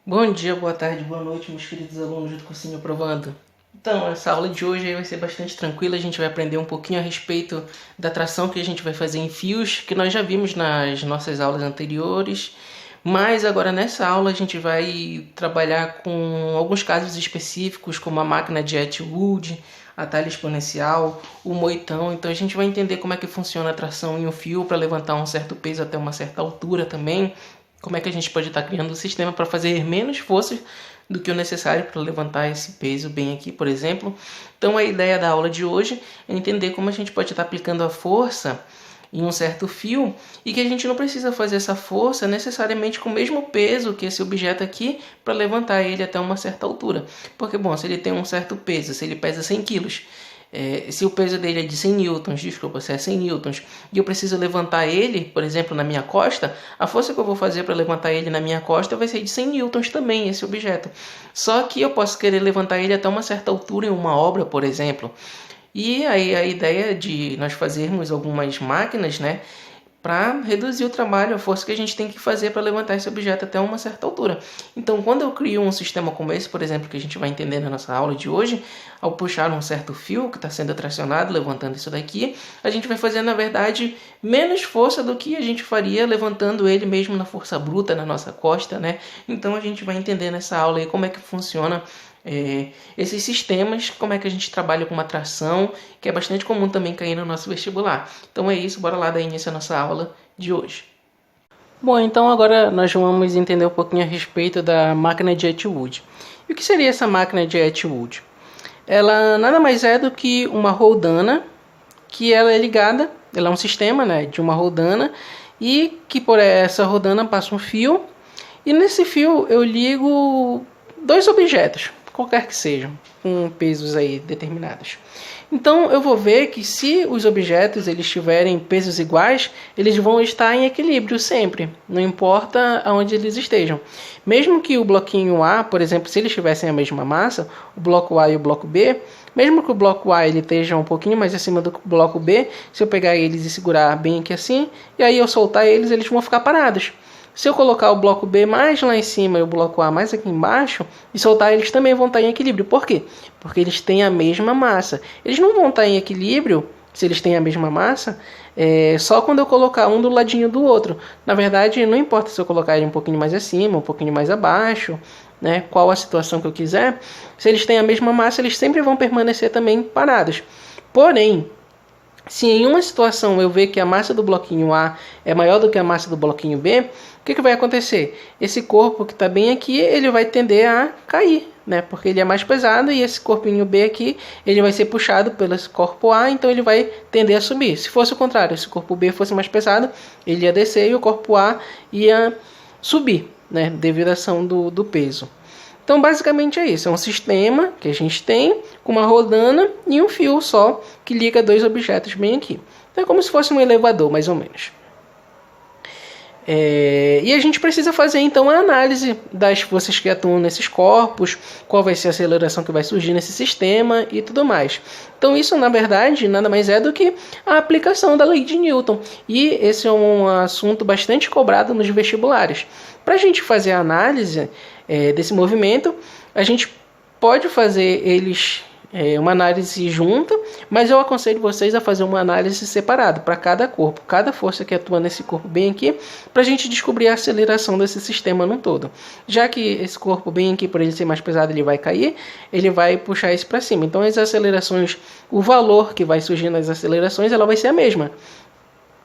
Bom dia, boa tarde, boa noite, meus queridos alunos do cursinho Aprovando. Então, essa aula de hoje aí vai ser bastante tranquila, a gente vai aprender um pouquinho a respeito da tração que a gente vai fazer em fios, que nós já vimos nas nossas aulas anteriores, mas agora nessa aula a gente vai trabalhar com alguns casos específicos, como a máquina de Atwood, a talha exponencial, o moitão. Então a gente vai entender como é que funciona a tração em um fio para levantar um certo peso até uma certa altura também. Como é que a gente pode estar criando um sistema para fazer menos forças do que o necessário para levantar esse peso bem aqui, por exemplo. Então a ideia da aula de hoje é entender como a gente pode estar aplicando a força em um certo fio e que a gente não precisa fazer essa força necessariamente com o mesmo peso que esse objeto aqui para levantar ele até uma certa altura. Porque, bom, se ele tem um certo peso, se ele pesa 100 quilos, se o peso dele é de 100 newtons, desculpa, se é 100 newtons, e eu preciso levantar ele, por exemplo, na minha costa, a força que eu vou fazer para levantar ele na minha costa vai ser de 100 newtons também, esse objeto. Só que eu posso querer levantar ele até uma certa altura em uma obra, por exemplo. E aí a ideia de nós fazermos algumas máquinas, né, para reduzir o trabalho, a força que a gente tem que fazer para levantar esse objeto até uma certa altura. Então, quando eu crio um sistema como esse, por exemplo, que a gente vai entender na nossa aula de hoje, ao puxar um certo fio que está sendo tracionado, levantando isso daqui, a gente vai fazer, na verdade, menos força do que a gente faria levantando ele mesmo na força bruta, na nossa costa, né? Então, a gente vai entender nessa aula aí como é que funciona esses sistemas, como é que a gente trabalha com uma tração, que é bastante comum também cair no nosso vestibular. Então é isso, bora lá dar início à nossa aula de hoje. Bom, então agora nós vamos entender um pouquinho a respeito da máquina de Atwood. E o que seria essa máquina de Atwood? Ela nada mais é do que uma roldana, que ela é ligada, ela é um sistema, né, de uma roldana, e que por essa roldana passa um fio, e nesse fio eu ligo dois objetos, qualquer que sejam, com pesos aí determinados. Então eu vou ver que se os objetos eles tiverem pesos iguais, eles vão estar em equilíbrio sempre, não importa aonde eles estejam. Mesmo que o bloquinho A, por exemplo, se eles tivessem a mesma massa, o bloco A e o bloco B, mesmo que o bloco A ele esteja um pouquinho mais acima do bloco B, se eu pegar eles e segurar bem aqui assim, e aí eu soltar eles, eles vão ficar parados. Se eu colocar o bloco B mais lá em cima e o bloco A mais aqui embaixo e soltar, eles também vão estar em equilíbrio. Por quê? Porque eles têm a mesma massa. Eles não vão estar em equilíbrio, se eles têm a mesma massa, só quando eu colocar um do ladinho do outro. Na verdade, não importa se eu colocar ele um pouquinho mais acima, um pouquinho mais abaixo, né, qual a situação que eu quiser. Se eles têm a mesma massa, eles sempre vão permanecer também parados. Porém, se em uma situação eu ver que a massa do bloquinho A é maior do que a massa do bloquinho B, o que vai acontecer? Esse corpo que está bem aqui, ele vai tender a cair, né? Porque ele é mais pesado e esse corpinho B aqui, ele vai ser puxado pelo corpo A, então ele vai tender a subir. Se fosse o contrário, se o corpo B fosse mais pesado, ele ia descer e o corpo A ia subir, né? Devido à ação do peso. Então, basicamente é isso. É um sistema que a gente tem com uma rodana e um fio só que liga dois objetos bem aqui. Então, é como se fosse um elevador, mais ou menos. E a gente precisa fazer, então, a análise das forças que atuam nesses corpos, qual vai ser a aceleração que vai surgir nesse sistema e tudo mais. Então, isso, na verdade, nada mais é do que a aplicação da lei de Newton. E esse é um assunto bastante cobrado nos vestibulares. Para a gente fazer a análise desse movimento, a gente pode fazer eles uma análise junta, mas eu aconselho vocês a fazer uma análise separada para cada corpo, cada força que atua nesse corpo bem aqui, para a gente descobrir a aceleração desse sistema num todo. Já que esse corpo bem aqui, por ele ser mais pesado, ele vai cair, ele vai puxar esse para cima. Então as acelerações, o valor que vai surgir nas acelerações, ela vai ser a mesma.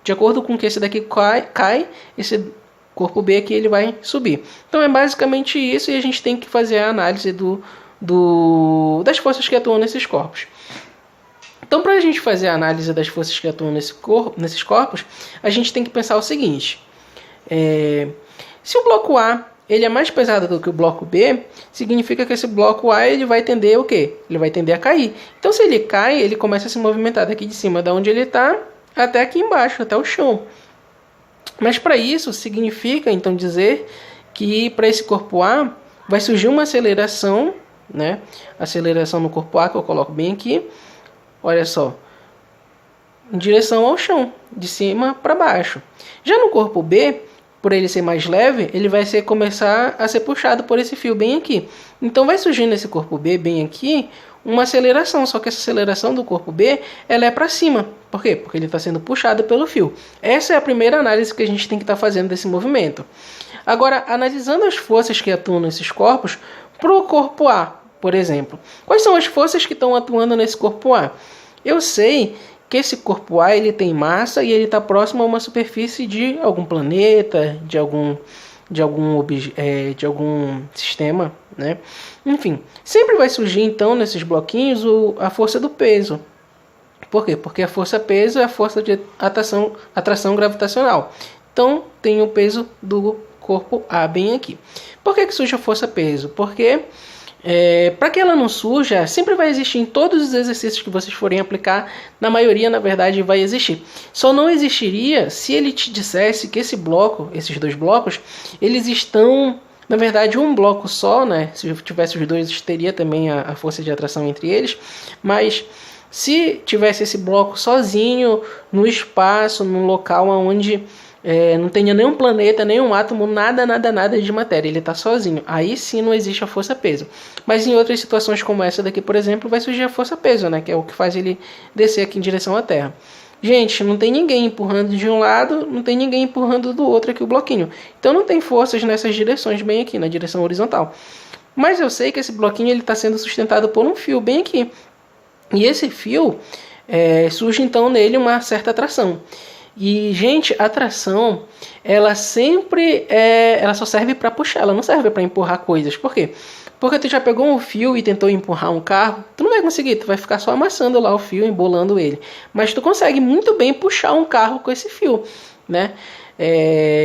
De acordo com que esse daqui cai, esse corpo B aqui ele vai subir. Então é basicamente isso, e a gente tem que fazer a análise das forças que atuam nesses corpos. Então, para a gente fazer a análise das forças que atuam nesses corpos, a gente tem que pensar o seguinte: se o bloco A ele é mais pesado do que o bloco B, significa que esse bloco A ele vai tender o quê? Ele vai tender a cair. Então, se ele cai, ele começa a se movimentar daqui de cima, da onde ele está, até aqui embaixo, até o chão. Mas para isso, significa então dizer que para esse corpo A vai surgir uma aceleração, né? Aceleração no corpo A, que eu coloco bem aqui, olha só, em direção ao chão, de cima para baixo. Já no corpo B, por ele ser mais leve, ele vai começar a ser puxado por esse fio bem aqui. Então vai surgir nesse corpo B bem aqui uma aceleração, só que essa aceleração do corpo B ela é para cima. Por quê? Porque ele está sendo puxado pelo fio. Essa é a primeira análise que a gente tem que estar fazendo desse movimento. Agora, analisando as forças que atuam nesses corpos, para o corpo A, por exemplo. Quais são as forças que estão atuando nesse corpo A? Eu sei que esse corpo A ele tem massa e ele está próximo a uma superfície de algum planeta, de algum sistema, né? Enfim, sempre vai surgir então nesses bloquinhos a força do peso. Por quê? Porque a força peso é a força de atração gravitacional. Então tem o peso do corpo A bem aqui. Por que surge a força peso? Porque para que ela não surja, sempre vai existir em todos os exercícios que vocês forem aplicar, na maioria, na verdade, vai existir. Só não existiria se ele te dissesse que esses dois blocos, eles estão, na verdade, um bloco só, né? Se tivesse os dois, teria também a força de atração entre eles, mas se tivesse esse bloco sozinho, no espaço, num local onde não tenha nenhum planeta, nenhum átomo, nada de matéria, ele está sozinho. Aí sim não existe a força-peso. Mas em outras situações como essa daqui, por exemplo, vai surgir a força-peso, né? Que é o que faz ele descer aqui em direção à Terra. Gente, não tem ninguém empurrando de um lado, não tem ninguém empurrando do outro aqui o bloquinho. Então não tem forças nessas direções bem aqui, na direção horizontal. Mas eu sei que esse bloquinho está sendo sustentado por um fio bem aqui. E esse fio, surge então nele uma certa atração. E, gente, a tração, ela sempre ela só serve para puxar, ela não serve para empurrar coisas. Por quê? Porque tu já pegou um fio e tentou empurrar um carro, tu não vai conseguir, tu vai ficar só amassando lá o fio, embolando ele. Mas tu consegue muito bem puxar um carro com esse fio, né?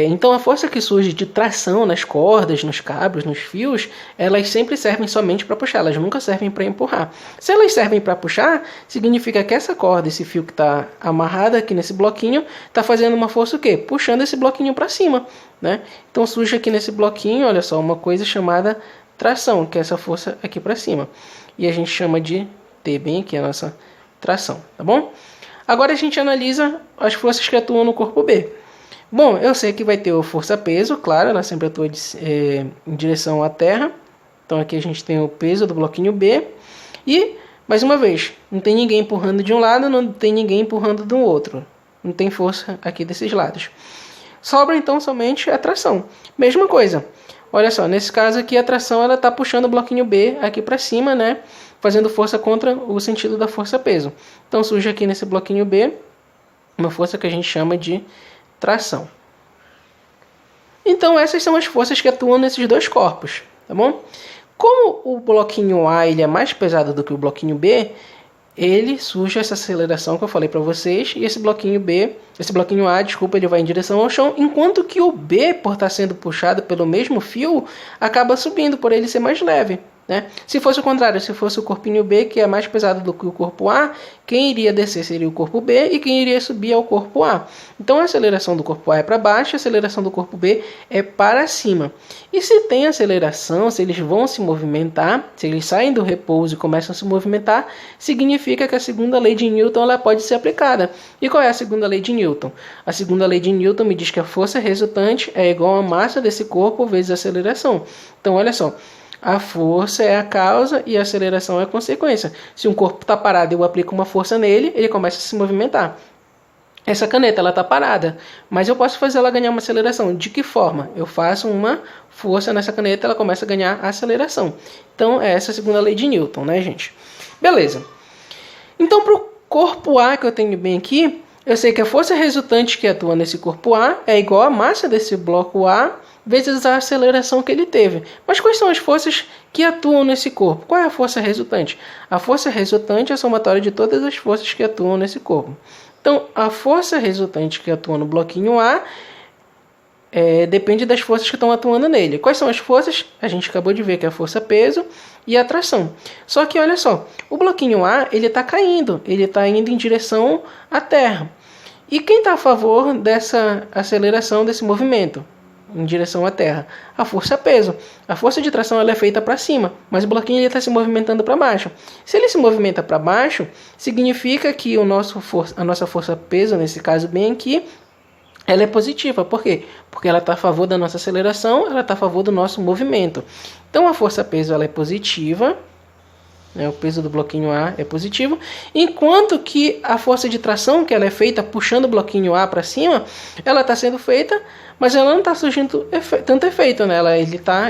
Então a força que surge de tração nas cordas, nos cabos, nos fios, elas sempre servem somente para puxar, elas nunca servem para empurrar. Se elas servem para puxar, significa que essa corda, esse fio que está amarrado aqui nesse bloquinho, está fazendo uma força o quê? Puxando esse bloquinho para cima, né? Então surge aqui nesse bloquinho, olha só, uma coisa chamada tração, que é essa força aqui para cima. E a gente chama de T, bem aqui a nossa tração, tá bom? Agora a gente analisa as forças que atuam no corpo B. Bom, eu sei que vai ter a força-peso, claro, ela sempre atua em direção à Terra. Então aqui a gente tem o peso do bloquinho B. E, mais uma vez, não tem ninguém empurrando de um lado, não tem ninguém empurrando do outro. Não tem força aqui desses lados. Sobra então somente a tração. Mesma coisa. Olha só, nesse caso aqui a tração está puxando o bloquinho B aqui para cima, né? Fazendo força contra o sentido da força-peso. Então surge aqui nesse bloquinho B uma força que a gente chama de tração. Então essas são as forças que atuam nesses dois corpos, tá bom? Como o bloquinho A ele é mais pesado do que o bloquinho B, ele surge essa aceleração que eu falei para vocês, e esse bloquinho A, desculpa, ele vai em direção ao chão, enquanto que o B, por estar sendo puxado pelo mesmo fio, acaba subindo por ele ser mais leve, né? Se fosse o contrário, se fosse o corpinho B, que é mais pesado do que o corpo A, quem iria descer seria o corpo B e quem iria subir é o corpo A. Então a aceleração do corpo A é para baixo, a aceleração do corpo B é para cima. E se tem aceleração, se eles vão se movimentar, se eles saem do repouso e começam a se movimentar, significa que a segunda lei de Newton ela pode ser aplicada. E qual é a segunda lei de Newton? A segunda lei de Newton me diz que a força resultante é igual à massa desse corpo vezes a aceleração. Então olha só, a força é a causa e a aceleração é a consequência. Se um corpo está parado e eu aplico uma força nele, ele começa a se movimentar. Essa caneta ela está parada, mas eu posso fazer ela ganhar uma aceleração. De que forma? Eu faço uma força nessa caneta, ela começa a ganhar a aceleração. Então é essa a segunda lei de Newton, né, gente? Beleza. Então para o corpo A que eu tenho bem aqui, eu sei que a força resultante que atua nesse corpo A é igual à massa desse bloco A vezes a aceleração que ele teve. Mas quais são as forças que atuam nesse corpo? Qual é a força resultante? A força resultante é a somatória de todas as forças que atuam nesse corpo. Então, a força resultante que atua no bloquinho A depende das forças que estão atuando nele. Quais são as forças? A gente acabou de ver que é a força-peso e a tração. Só que olha só, o bloquinho A ele está caindo, ele está indo em direção à Terra. E quem está a favor dessa aceleração, desse movimento em direção à Terra? A força-peso. A força de tração ela é feita para cima, mas o bloquinho está se movimentando para baixo. Se ele se movimenta para baixo, significa que a nossa força-peso, nesse caso bem aqui, ela é positiva. Por quê? Porque ela está a favor da nossa aceleração, ela está a favor do nosso movimento. Então a força-peso ela é positiva, né? O peso do bloquinho A é positivo, enquanto que a força de tração, que ela é feita puxando o bloquinho A para cima, ela está sendo feita, mas ela não está surgindo tanto efeito, né?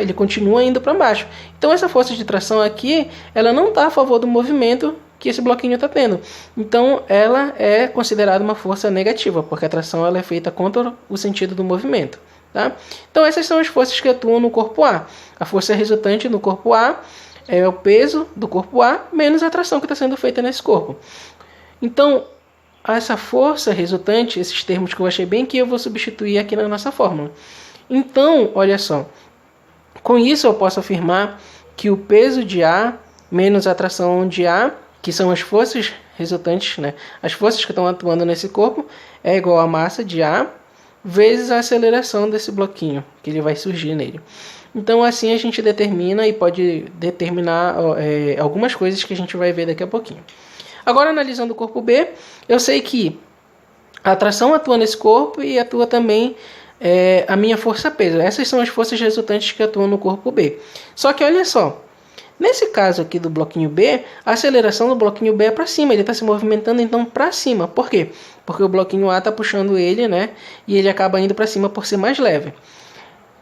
Ele continua indo para baixo. Então essa força de tração aqui, ela não está a favor do movimento que esse bloquinho está tendo. Então ela é considerada uma força negativa, porque a tração ela é feita contra o sentido do movimento. Tá? Então essas são as forças que atuam no corpo A. A força resultante no corpo A é o peso do corpo A menos a tração que está sendo feita nesse corpo. Então essa força resultante, esses termos que eu achei bem aqui, eu vou substituir aqui na nossa fórmula. Então, olha só, com isso eu posso afirmar que o peso de A menos a tração de A, que são as forças resultantes, né? As forças que estão atuando nesse corpo, é igual a massa de A vezes a aceleração desse bloquinho, que ele vai surgir nele. Então assim a gente determina e pode determinar algumas coisas que a gente vai ver daqui a pouquinho. Agora analisando o corpo B, eu sei que a tração atua nesse corpo e atua também a minha força-peso. Essas são as forças resultantes que atuam no corpo B. Só que olha só, nesse caso aqui do bloquinho B, a aceleração do bloquinho B é para cima, ele está se movimentando então para cima. Por quê? Porque o bloquinho A está puxando ele, né? E ele acaba indo para cima por ser mais leve.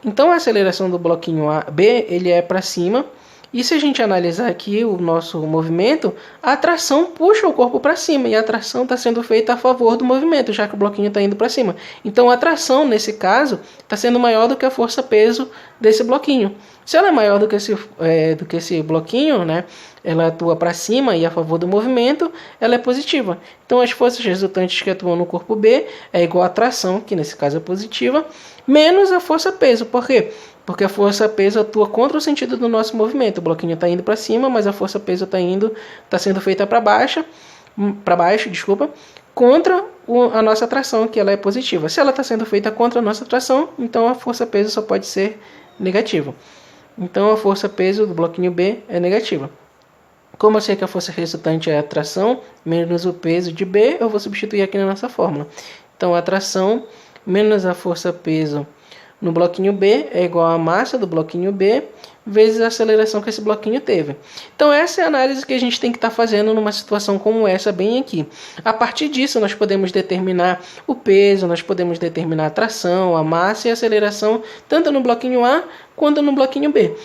Então a aceleração do bloquinho B ele é para cima. E se a gente analisar aqui o nosso movimento, a tração puxa o corpo para cima e a tração está sendo feita a favor do movimento, já que o bloquinho está indo para cima. Então a tração, nesse caso, está sendo maior do que a força-peso desse bloquinho. Se ela é maior do que esse bloquinho, né, ela atua para cima e a favor do movimento, ela é positiva. Então as forças resultantes que atuam no corpo B é igual a tração, que nesse caso é positiva, menos a força-peso. Por quê? Porque a força-peso atua contra o sentido do nosso movimento. O bloquinho está indo para cima, mas a força-peso está sendo feita para baixo, contra a nossa tração, que ela é positiva. Se ela está sendo feita contra a nossa tração, então a força-peso só pode ser negativa. Então a força-peso do bloquinho B é negativa. Como eu sei que a força resultante é a tração menos o peso de B, eu vou substituir aqui na nossa fórmula. Então a tração menos a força-peso no bloquinho B é igual à massa do bloquinho B vezes a aceleração que esse bloquinho teve. Então essa é a análise que a gente tem que estar fazendo numa situação como essa bem aqui. A partir disso nós podemos determinar o peso, nós podemos determinar a tração, a massa e a aceleração tanto no bloquinho A quanto no bloquinho B.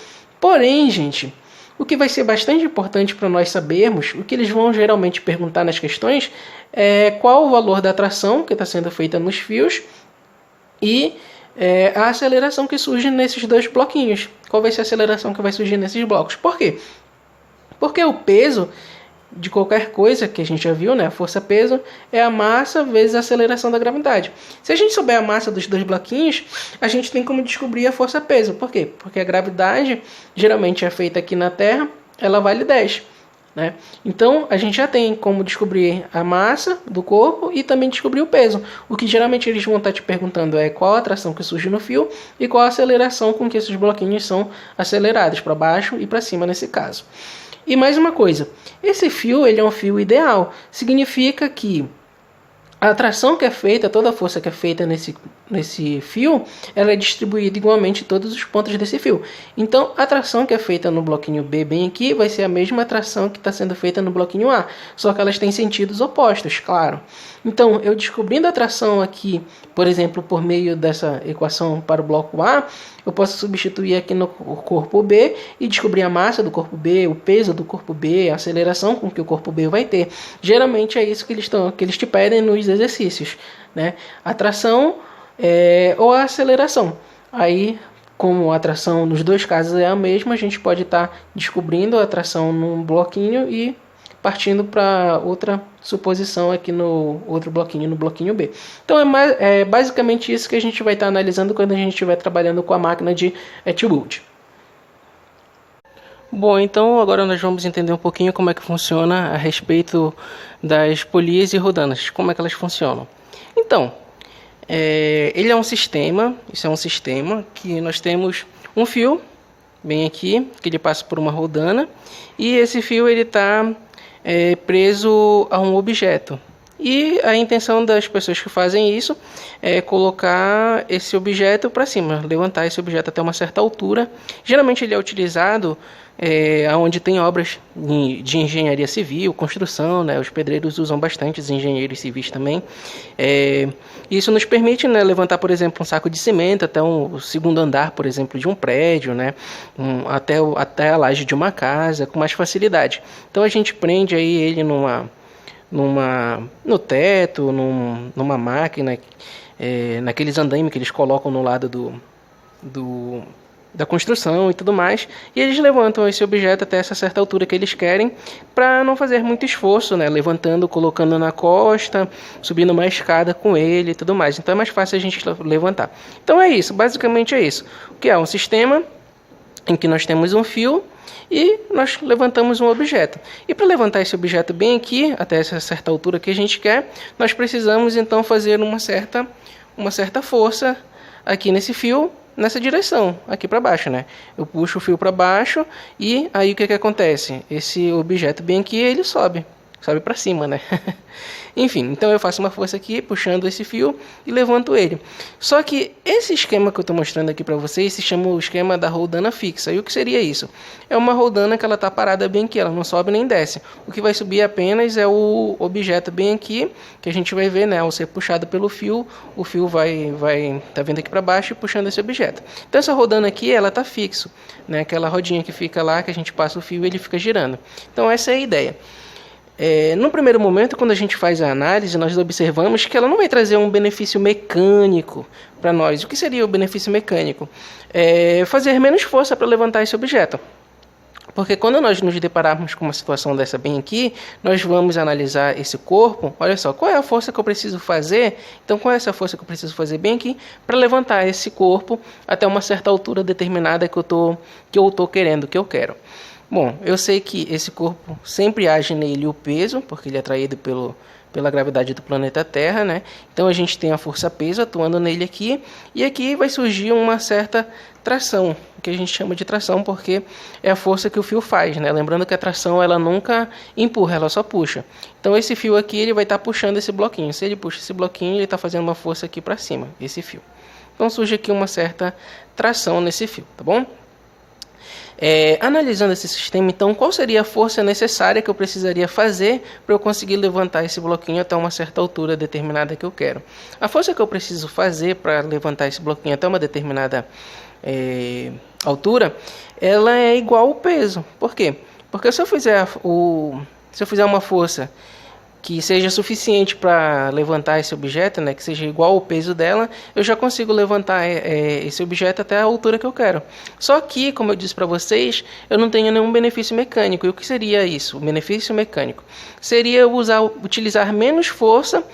Porém, gente, o que vai ser bastante importante para nós sabermos, o que eles vão geralmente perguntar nas questões, é qual o valor da tração que está sendo feita nos fios e a aceleração que surge nesses dois bloquinhos. Qual vai ser a aceleração que vai surgir nesses blocos? Por quê? Porque o peso de qualquer coisa que a gente já viu, né, a força-peso, é a massa vezes a aceleração da gravidade. Se a gente souber a massa dos dois bloquinhos, a gente tem como descobrir a força-peso. Por quê? Porque a gravidade geralmente é feita aqui na Terra, ela vale 10. Né? Então a gente já tem como descobrir a massa do corpo e também descobrir o peso. O que geralmente eles vão estar te perguntando é qual a tração que surge no fio e qual a aceleração com que esses bloquinhos são acelerados, para baixo e para cima nesse caso. E mais uma coisa, esse fio ele é um fio ideal, significa que a tração que é feita, toda a força que é feita nesse fio, ela é distribuída igualmente em todos os pontos desse fio. Então, a tração que é feita no bloquinho B, bem aqui, vai ser a mesma tração que está sendo feita no bloquinho A, só que elas têm sentidos opostos, claro. Então, eu descobrindo a tração aqui, por exemplo, por meio dessa equação para o bloco A, eu posso substituir aqui no corpo B e descobrir a massa do corpo B, o peso do corpo B, a aceleração com que o corpo B vai ter. Geralmente é isso que eles te pedem nos exercícios, né? A tração ou a aceleração. Aí, como a tração nos dois casos é a mesma, a gente pode estar descobrindo a tração num bloquinho e partindo para outra suposição aqui no outro bloquinho, no bloquinho B. Então é basicamente isso que a gente vai estar analisando quando a gente estiver trabalhando com a máquina de Atwood. Bom, então agora nós vamos entender um pouquinho como é que funciona a respeito das polias e rodanas, como é que elas funcionam. Então, ele é um sistema, isso é um sistema que nós temos um fio, bem aqui, que ele passa por uma rodana, e esse fio ele está preso a um objeto. E a intenção das pessoas que fazem isso é colocar esse objeto para cima, levantar esse objeto até uma certa altura. Geralmente ele é utilizado onde tem obras de engenharia civil, construção, né? Os pedreiros usam bastante, os engenheiros civis também. Isso nos permite, né, levantar, por exemplo, um saco de cimento até o segundo andar, por exemplo, de um prédio, né? Até a laje de uma casa, com mais facilidade. Então a gente prende aí ele no teto, numa máquina, naqueles andaimes que eles colocam no lado da construção e tudo mais, e eles levantam esse objeto até essa certa altura que eles querem, para não fazer muito esforço, né? Levantando, colocando na costa, subindo uma escada com ele e tudo mais. Então é mais fácil a gente levantar. Então é isso, basicamente é isso. O que é um sistema em que nós temos um fio e nós levantamos um objeto. E para levantar esse objeto bem aqui, até essa certa altura que a gente quer, nós precisamos então fazer uma certa força aqui nesse fio, nessa direção, aqui para baixo, né? Eu puxo o fio para baixo e aí o que acontece? Esse objeto bem aqui, ele sobe para cima, né? Enfim, então eu faço uma força aqui, puxando esse fio e levanto ele. Só que esse esquema que eu estou mostrando aqui para vocês se chama o esquema da roldana fixa. E o que seria isso? É uma roldana que ela está parada bem aqui, ela não sobe nem desce. O que vai subir apenas é o objeto bem aqui, que a gente vai ver, né? Ao ser puxado pelo fio, o fio vai tá vindo aqui para baixo e puxando esse objeto. Então essa roldana aqui, ela está fixo, né? Aquela rodinha que fica lá, que a gente passa o fio e ele fica girando. Então essa é a ideia. No primeiro momento, quando a gente faz a análise, nós observamos que ela não vai trazer um benefício mecânico para nós. O que seria o benefício mecânico? Fazer menos força para levantar esse objeto. Porque quando nós nos depararmos com uma situação dessa bem aqui, nós vamos analisar esse corpo. Olha só, qual é a força que eu preciso fazer? Então, qual é essa força que eu preciso fazer bem aqui para levantar esse corpo até uma certa altura determinada que eu tô querendo, que eu quero? Bom, eu sei que esse corpo sempre age nele o peso, porque ele é atraído pela gravidade do planeta Terra, né? Então a gente tem a força peso atuando nele aqui, e aqui vai surgir uma certa tração, que a gente chama de tração porque é a força que o fio faz, né? Lembrando que a tração ela nunca empurra, ela só puxa. Então esse fio aqui ele vai estar puxando esse bloquinho. Se ele puxa esse bloquinho, ele está fazendo uma força aqui para cima, esse fio. Então surge aqui uma certa tração nesse fio, tá bom? Analisando esse sistema, então, qual seria a força necessária que eu precisaria fazer para eu conseguir levantar esse bloquinho até uma certa altura determinada que eu quero? A força que eu preciso fazer para levantar esse bloquinho até uma determinada altura, ela é igual ao peso. Por quê? Porque se eu fizer uma força que seja suficiente para levantar esse objeto, né, que seja igual ao peso dela, eu já consigo levantar esse objeto até a altura que eu quero. Só que, como eu disse para vocês, eu não tenho nenhum benefício mecânico. E o que seria isso? O benefício mecânico seria utilizar menos força,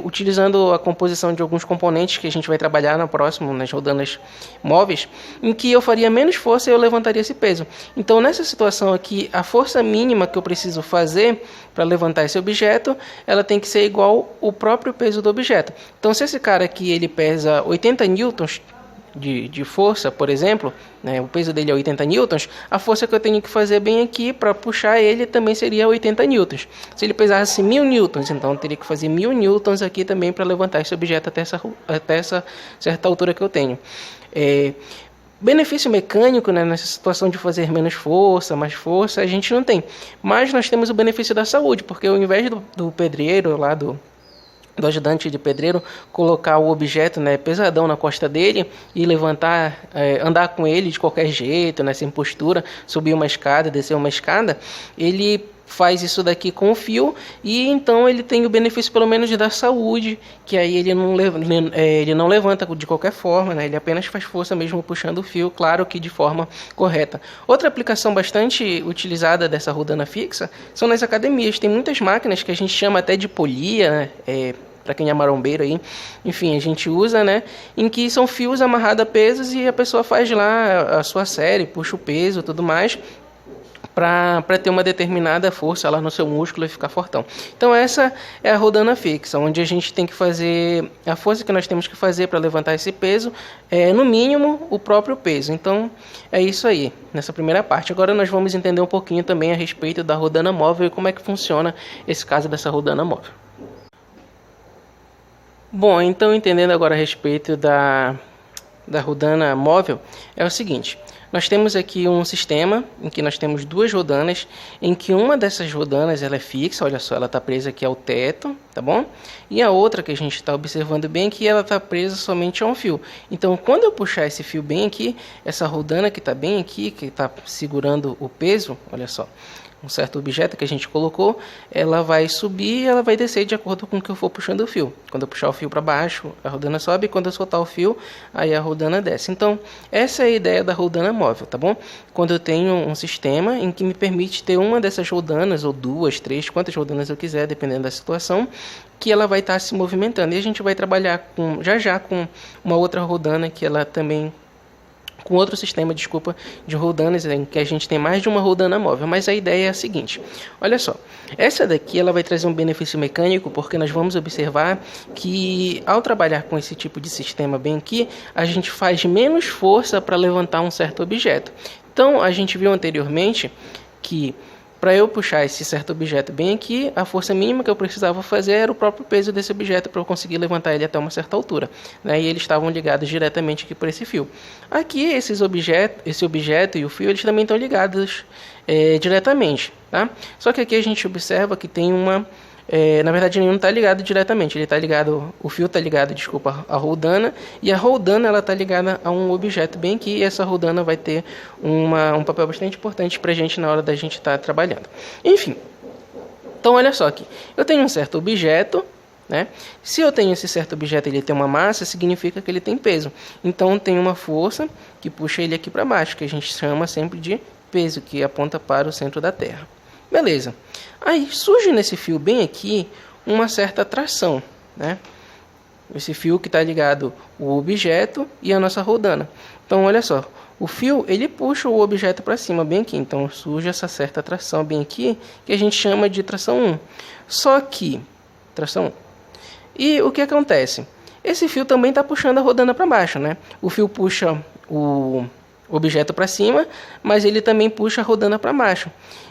utilizando a composição de alguns componentes que a gente vai trabalhar no próximo, nas roldanas móveis, em que eu faria menos força e eu levantaria esse peso. Então, nessa situação aqui, a força mínima que eu preciso fazer para levantar esse objeto, ela tem que ser igual ao próprio peso do objeto. Então, se esse cara aqui ele pesa 80 newtons de força, por exemplo, né, o peso dele é 80 newtons, a força que eu tenho que fazer bem aqui para puxar ele também seria 80 newtons. Se ele pesasse 1000 newtons, então eu teria que fazer 1000 newtons aqui também para levantar esse objeto até essa certa altura que eu tenho. Benefício mecânico, né, nessa situação de fazer menos força, mais força, a gente não tem. Mas nós temos o benefício da saúde, porque ao invés do pedreiro, lá do ajudante de pedreiro, colocar o objeto, né, pesadão na costa dele e levantar, andar com ele de qualquer jeito, né, sem postura, subir uma escada, descer uma escada, ele faz isso daqui com o fio e então ele tem o benefício pelo menos da saúde, que aí ele não levanta de qualquer forma, né? Ele apenas faz força mesmo puxando o fio, claro que de forma correta. Outra aplicação bastante utilizada dessa roldana fixa são nas academias. Tem muitas máquinas que a gente chama até de polia, né? Para quem é marombeiro aí, enfim, a gente usa, né, em que são fios amarrados a pesos e a pessoa faz lá a sua série, puxa o peso e tudo mais, para ter uma determinada força lá no seu músculo e ficar fortão. Então essa é a roldana fixa, onde a gente tem que fazer, a força que nós temos que fazer para levantar esse peso é no mínimo o próprio peso. Então é isso aí, nessa primeira parte. Agora nós vamos entender um pouquinho também a respeito da roldana móvel e como é que funciona esse caso dessa roldana móvel. Bom, então entendendo agora a respeito da rodana móvel, é o seguinte: nós temos aqui um sistema em que nós temos duas rodanas, em que uma dessas rodanas ela é fixa, olha só, ela está presa aqui ao teto, tá bom? E a outra que a gente está observando bem aqui, ela está presa somente a um fio. Então, quando eu puxar esse fio bem aqui, essa rodana que está bem aqui, que está segurando o peso, olha só, um certo objeto que a gente colocou, ela vai subir e ela vai descer de acordo com o que eu for puxando o fio. Quando eu puxar o fio para baixo, a rodana sobe, e quando eu soltar o fio, aí a rodana desce. Então, essa é a ideia da rodana móvel, tá bom? Quando eu tenho um sistema em que me permite ter uma dessas rodanas, ou duas, três, quantas rodanas eu quiser, dependendo da situação, que ela vai estar se movimentando. E a gente vai trabalhar já com uma outra rodana que ela também, com outro sistema, desculpa, de rodanas, em que a gente tem mais de uma rodana móvel. Mas a ideia é a seguinte: olha só, essa daqui ela vai trazer um benefício mecânico, porque nós vamos observar que ao trabalhar com esse tipo de sistema bem aqui, a gente faz menos força para levantar um certo objeto. Então, a gente viu anteriormente que para eu puxar esse certo objeto bem aqui, a força mínima que eu precisava fazer era o próprio peso desse objeto para eu conseguir levantar ele até uma certa altura, né? E eles estavam ligados diretamente aqui por esse fio. Aqui, esse objeto e o fio, eles também estão ligados diretamente, tá? Só que aqui a gente observa que tem na verdade, nenhum está ligado diretamente. Ele está ligado, o fio está ligado, desculpa, à rodana, e a rodana ela está ligada a um objeto bem aqui, e essa rodana vai ter um papel bastante importante para a gente na hora da gente estar trabalhando. Enfim, então olha só aqui, eu tenho um certo objeto, né? Se eu tenho esse certo objeto e ele tem uma massa, significa que ele tem peso. Então tem uma força que puxa ele aqui para baixo, que a gente chama sempre de peso, que aponta para o centro da Terra. Beleza. Aí surge nesse fio bem aqui uma certa tração, né? Esse fio que está ligado o objeto e a nossa rodana. Então olha só, o fio ele puxa o objeto para cima bem aqui. Então surge essa certa tração bem aqui, que a gente chama de tração 1. Só que, tração 1. E o que acontece? Esse fio também está puxando a rodana para baixo, né? O fio puxa o objeto para cima, mas ele também puxa a rodana para baixo.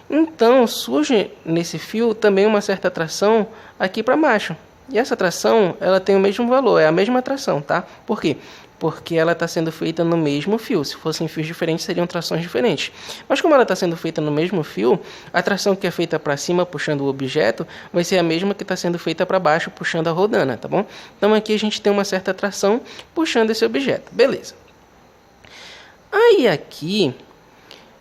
Então surge nesse fio também uma certa tração aqui para baixo. E essa tração ela tem o mesmo valor, é a mesma tração, tá? Por quê? Porque ela está sendo feita no mesmo fio. Se fossem fios diferentes, seriam trações diferentes. Mas como ela está sendo feita no mesmo fio, a tração que é feita para cima, puxando o objeto, vai ser a mesma que está sendo feita para baixo, puxando a rodana, tá bom? Então aqui a gente tem uma certa tração puxando esse objeto. Beleza. Aí aqui,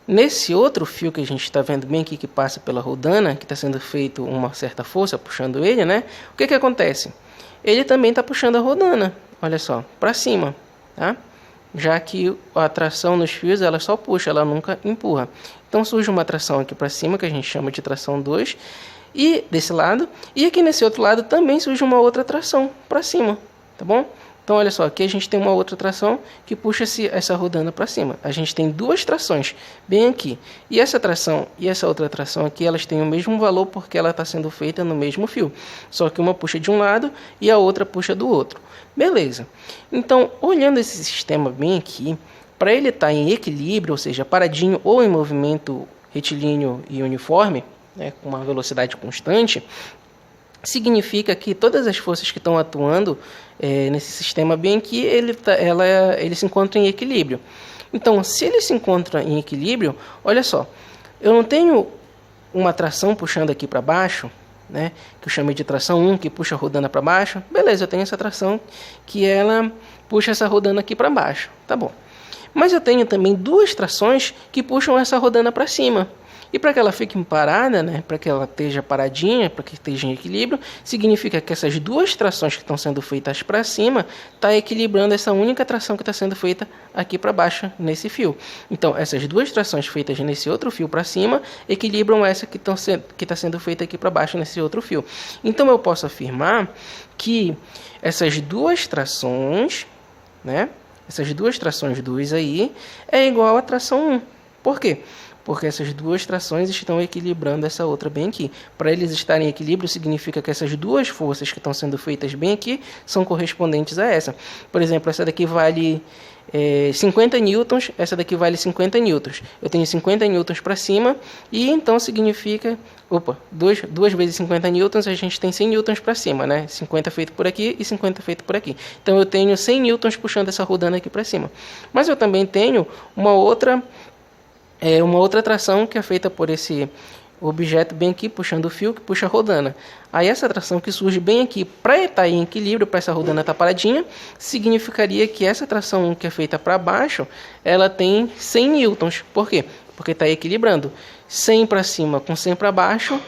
nesse outro fio que a gente está vendo bem aqui, que passa pela rodana, que está sendo feito uma certa força, puxando ele, né? O que acontece? Ele também está puxando a rodana, olha só, para cima, tá? Já que a tração nos fios, ela só puxa, ela nunca empurra. Então surge uma tração aqui para cima, que a gente chama de tração 2, e desse lado, e aqui nesse outro lado também surge uma outra tração para cima, tá bom? Então, olha só, aqui a gente tem uma outra tração que puxa essa rodana para cima. A gente tem duas trações bem aqui. E essa tração e essa outra tração aqui, elas têm o mesmo valor porque ela está sendo feita no mesmo fio. Só que uma puxa de um lado e a outra puxa do outro. Beleza. Então, olhando esse sistema bem aqui, para ele estar em equilíbrio, ou seja, paradinho ou em movimento retilíneo e uniforme, né, com uma velocidade constante, significa que todas as forças que estão atuando nesse sistema bem aqui, ele se encontra em equilíbrio. Então, se ele se encontra em equilíbrio, olha só, eu não tenho uma tração puxando aqui para baixo, né, que eu chamei de tração 1, que puxa a rodana para baixo. Beleza, eu tenho essa tração que ela puxa essa rodana aqui para baixo, tá bom. Mas eu tenho também duas trações que puxam essa rodana para cima. E para que ela fique parada, né, para que ela esteja paradinha, para que esteja em equilíbrio, significa que essas duas trações que estão sendo feitas para cima está equilibrando essa única tração que está sendo feita aqui para baixo nesse fio. Então, essas duas trações feitas nesse outro fio para cima equilibram essa que está sendo feita aqui para baixo nesse outro fio. Então, eu posso afirmar que essas duas trações, né, essas duas trações 2 aí, é igual à tração 1. Por quê? Porque essas duas trações estão equilibrando essa outra bem aqui. Para eles estarem em equilíbrio, significa que essas duas forças que estão sendo feitas bem aqui são correspondentes a essa. Por exemplo, essa daqui vale 50 newtons, essa daqui vale 50 newtons. Eu tenho 50 newtons para cima e então significa, duas vezes 50 newtons, a gente tem 100 newtons para cima, né? 50 feito por aqui e 50 feito por aqui. Então eu tenho 100 newtons puxando essa rodana aqui para cima. Mas eu também tenho uma outra tração que é feita por esse objeto bem aqui, puxando o fio que puxa a rodana. Aí essa tração que surge bem aqui, para estar em equilíbrio, para essa rodana estar paradinha, significaria que essa tração que é feita para baixo, ela tem 100 newtons. Por quê? Porque está equilibrando. 100 para cima com 100 para baixo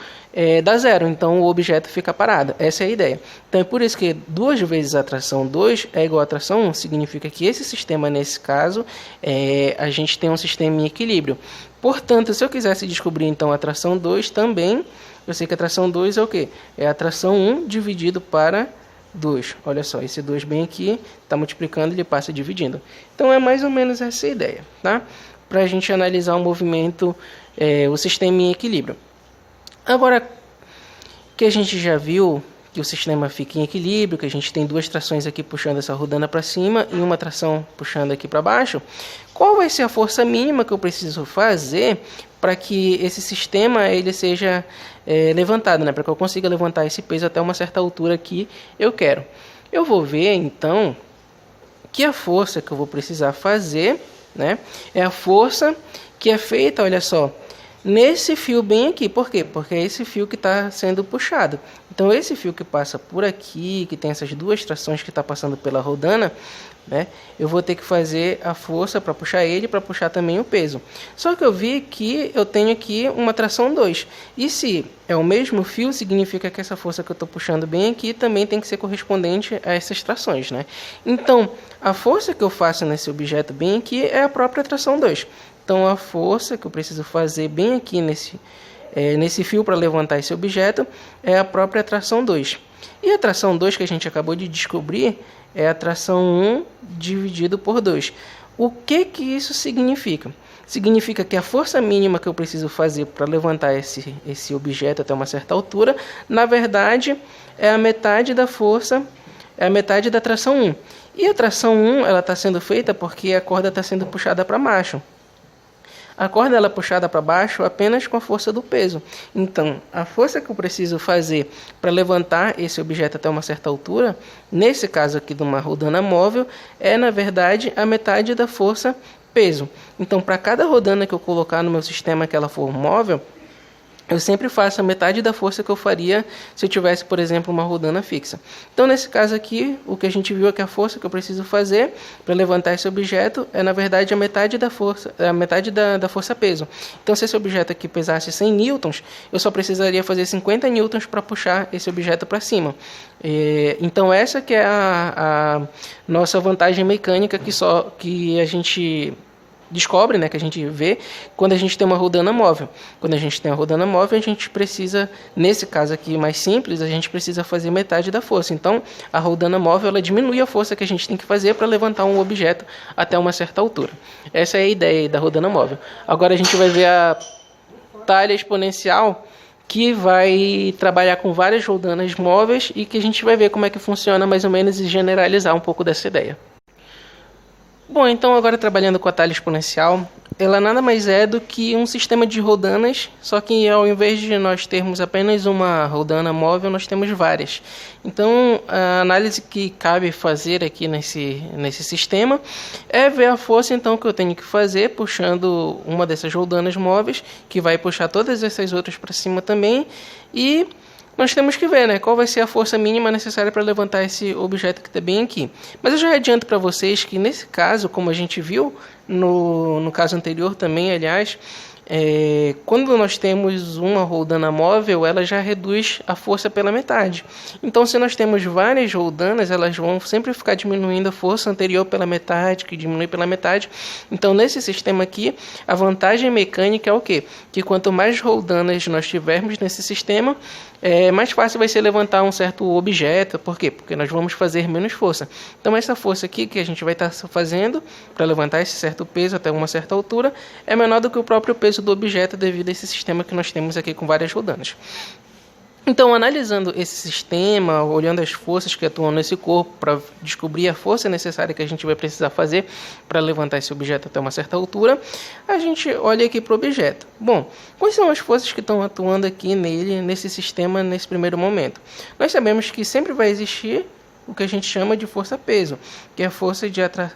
dá zero, então o objeto fica parado. Essa é a ideia. Então é por isso que 2 vezes a tração 2 é igual a tração 1, significa que esse sistema, nesse caso, a gente tem um sistema em equilíbrio. Portanto, se eu quisesse descobrir então a tração 2 também, eu sei que a tração 2 é o quê? É a tração 1 dividido para 2. Olha só, esse 2 bem aqui está multiplicando, ele passa dividindo. Então é mais ou menos essa a ideia, tá? Para a gente analisar o movimento, o sistema em equilíbrio. Agora, que a gente já viu que o sistema fica em equilíbrio, que a gente tem 2 trações aqui puxando essa rodana para cima e uma tração puxando aqui para baixo, qual vai ser a força mínima que eu preciso fazer para que esse sistema ele seja levantado, né? Para que eu consiga levantar esse peso até uma certa altura que eu quero? Eu vou ver, então, que a força que eu vou precisar fazer, né, é a força que é feita, olha só, nesse fio bem aqui. Por quê? Porque é esse fio que está sendo puxado. Então, esse fio que passa por aqui, que tem essas 2 trações que está passando pela rodana, né, eu vou ter que fazer a força para puxar ele, para puxar também o peso. Só que eu vi que eu tenho aqui uma tração 2. E se é o mesmo fio, significa que essa força que eu estou puxando bem aqui também tem que ser correspondente a essas trações, né? Então, a força que eu faço nesse objeto bem aqui é a própria tração 2. Então, a força que eu preciso fazer bem aqui nesse fio para levantar esse objeto é a própria tração 2. E a tração 2 que a gente acabou de descobrir é a tração 1 dividido por 2. O que isso significa? Significa que a força mínima que eu preciso fazer para levantar esse objeto até uma certa altura, na verdade, é a metade da força, é a metade da tração 1. E a tração 1 ela está sendo feita porque a corda está sendo puxada para baixo. A corda ela é puxada para baixo apenas com a força do peso. Então, a força que eu preciso fazer para levantar esse objeto até uma certa altura, nesse caso aqui de uma rodana móvel, é, na verdade, a metade da força peso. Então, para cada rodana que eu colocar no meu sistema que ela for móvel, eu sempre faço a metade da força que eu faria se eu tivesse, por exemplo, uma rodana fixa. Então, nesse caso aqui, o que a gente viu é que a força que eu preciso fazer para levantar esse objeto é, na verdade, a metade da força, da força peso. Então, se esse objeto aqui pesasse 100 newtons, eu só precisaria fazer 50 newtons para puxar esse objeto para cima. Então, essa que é a nossa vantagem mecânica que a gente descobre, né, que a gente vê quando a gente tem uma rodana móvel. Quando a gente tem a rodana móvel, a gente precisa, nesse caso aqui mais simples, a gente precisa fazer metade da força. Então, a rodana móvel ela diminui a força que a gente tem que fazer para levantar um objeto até uma certa altura. Essa é a ideia da rodana móvel. Agora a gente vai ver a talha exponencial, que vai trabalhar com várias rodanas móveis e que a gente vai ver como é que funciona mais ou menos e generalizar um pouco dessa ideia. Bom, então agora trabalhando com a talha exponencial, ela nada mais é do que um sistema de rodanas, só que ao invés de nós termos apenas uma rodana móvel, nós temos várias. Então, a análise que cabe fazer aqui nesse sistema é ver a força então que eu tenho que fazer puxando uma dessas rodanas móveis, que vai puxar todas essas outras para cima também, e nós temos que ver, né, qual vai ser a força mínima necessária para levantar esse objeto que está bem aqui. Mas eu já adianto para vocês que nesse caso, como a gente viu no caso anterior também, aliás, quando nós temos uma rodana móvel, ela já reduz a força pela metade. Então, se nós temos várias rodanas, elas vão sempre ficar diminuindo a força anterior pela metade, que diminui pela metade. Então, nesse sistema aqui, a vantagem mecânica é o quê? Que quanto mais rodanas nós tivermos nesse sistema, mais fácil vai ser levantar um certo objeto. Por quê? Porque nós vamos fazer menos força. Então, essa força aqui que a gente vai estar fazendo para levantar esse certo certo peso até uma certa altura é menor do que o próprio peso do objeto devido a esse sistema que nós temos aqui com várias rodanas. Então, analisando esse sistema, olhando as forças que atuam nesse corpo para descobrir a força necessária que a gente vai precisar fazer para levantar esse objeto até uma certa altura, a gente olha aqui para o objeto. Bom, quais são as forças que estão atuando aqui nele, nesse sistema, nesse primeiro momento? Nós sabemos que sempre vai existir o que a gente chama de força-peso, que é a força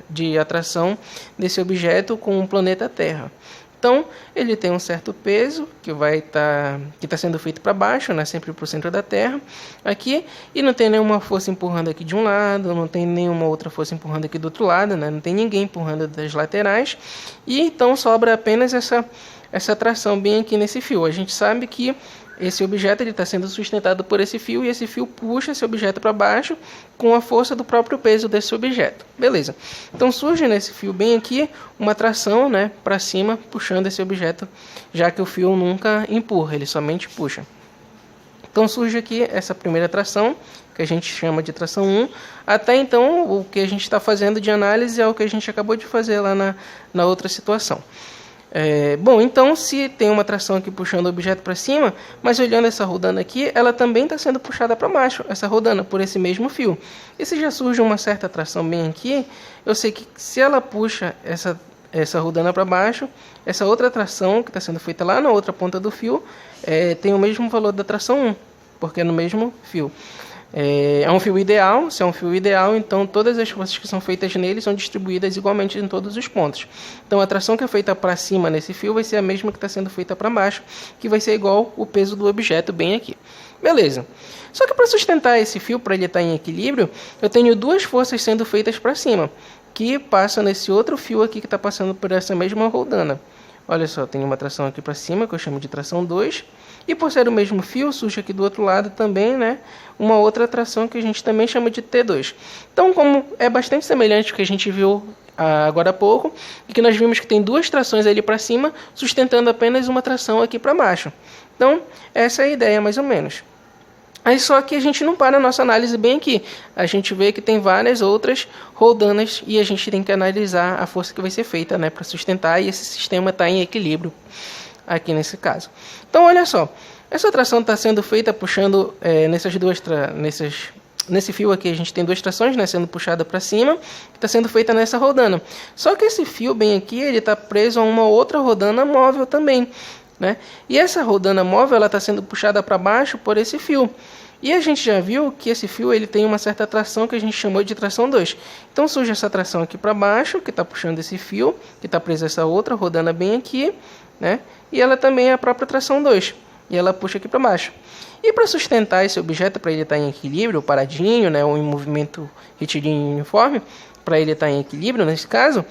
de atração desse objeto com o planeta Terra. Então, ele tem um certo peso que está sendo feito para baixo, né, sempre para o centro da Terra, aqui, e não tem nenhuma força empurrando aqui de um lado, não tem nenhuma outra força empurrando aqui do outro lado, né, não tem ninguém empurrando das laterais, e então sobra apenas essa atração bem aqui nesse fio. A gente sabe que esse objeto está sendo sustentado por esse fio e esse fio puxa esse objeto para baixo com a força do próprio peso desse objeto. Beleza. Então surge nesse fio bem aqui uma tração, né, para cima, puxando esse objeto, já que o fio nunca empurra, ele somente puxa. Então surge aqui essa primeira tração, que a gente chama de tração 1. Até então, o que a gente está fazendo de análise é o que a gente acabou de fazer lá na outra situação. Bom, então se tem uma tração aqui puxando o objeto para cima, mas olhando essa rodana aqui, ela também está sendo puxada para baixo, essa rodana, por esse mesmo fio. E se já surge uma certa tração bem aqui, eu sei que se ela puxa essa rodana para baixo, essa outra tração que está sendo feita lá na outra ponta do fio, tem o mesmo valor da tração 1, porque é no mesmo fio. É um fio ideal, se é um fio ideal, então todas as forças que são feitas nele são distribuídas igualmente em todos os pontos. Então a tração que é feita para cima nesse fio vai ser a mesma que está sendo feita para baixo, que vai ser igual o peso do objeto bem aqui. Beleza. Só que para sustentar esse fio, para ele estar em equilíbrio, eu tenho duas forças sendo feitas para cima, que passam nesse outro fio aqui que está passando por essa mesma rodana. Olha só, tem uma tração aqui para cima, que eu chamo de tração 2. E por ser o mesmo fio, surge aqui do outro lado também, né, uma outra tração que a gente também chama de T2. Então, como é bastante semelhante ao que a gente viu agora há pouco, e que nós vimos que tem duas trações ali para cima, sustentando apenas uma tração aqui para baixo. Então, essa é a ideia, mais ou menos. Aí só que a gente não para a nossa análise bem aqui. A gente vê que tem várias outras rodanas e a gente tem que analisar a força que vai ser feita, né, para sustentar, e esse sistema está em equilíbrio aqui nesse caso. Então, olha só. Essa tração está sendo feita puxando nesse fio aqui. A gente tem duas trações, né, sendo puxada para cima, que está sendo feita nessa rodana. Só que esse fio bem aqui, ele está preso a uma outra rodana móvel também, né? E essa rodana móvel, ela está sendo puxada para baixo por esse fio. E a gente já viu que esse fio ele tem uma certa tração que a gente chamou de tração 2. Então surge essa tração aqui para baixo, que está puxando esse fio, que está preso a essa outra rodana bem aqui, né? E ela também é a própria tração 2. E ela puxa aqui para baixo. E para sustentar esse objeto, para ele estar em equilíbrio, paradinho, né, ou em movimento retilíneo uniforme, para ele estar em equilíbrio nesse caso,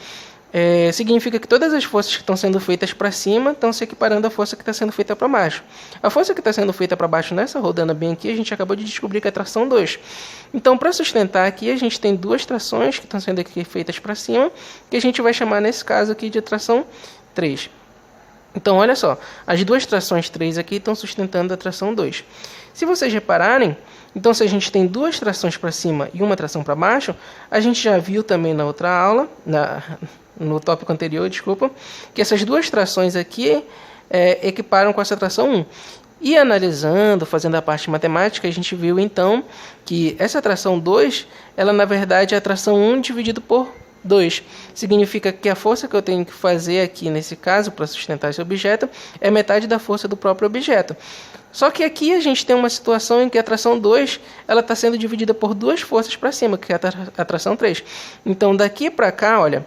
significa que todas as forças que estão sendo feitas para cima estão se equiparando à força que está sendo feita para baixo. A força que está sendo feita para baixo nessa rodana bem aqui, a gente acabou de descobrir que é tração 2. Então, para sustentar aqui, a gente tem duas trações que estão sendo aqui feitas para cima, que a gente vai chamar nesse caso aqui de tração 3. Então, olha só, as duas trações 3 aqui estão sustentando a tração 2. Se vocês repararem, então se a gente tem duas trações para cima e uma tração para baixo, a gente já viu também na outra aula, no tópico anterior, desculpa, que essas duas trações aqui equiparam com essa tração 1. E analisando, fazendo a parte matemática, a gente viu então que essa tração 2, ela na verdade é a tração 1 dividido por 2. Significa que a força que eu tenho que fazer aqui nesse caso para sustentar esse objeto é metade da força do próprio objeto. Só que aqui a gente tem uma situação em que a tração 2 ela está sendo dividida por duas forças para cima, que é a tração 3. Então daqui para cá, olha,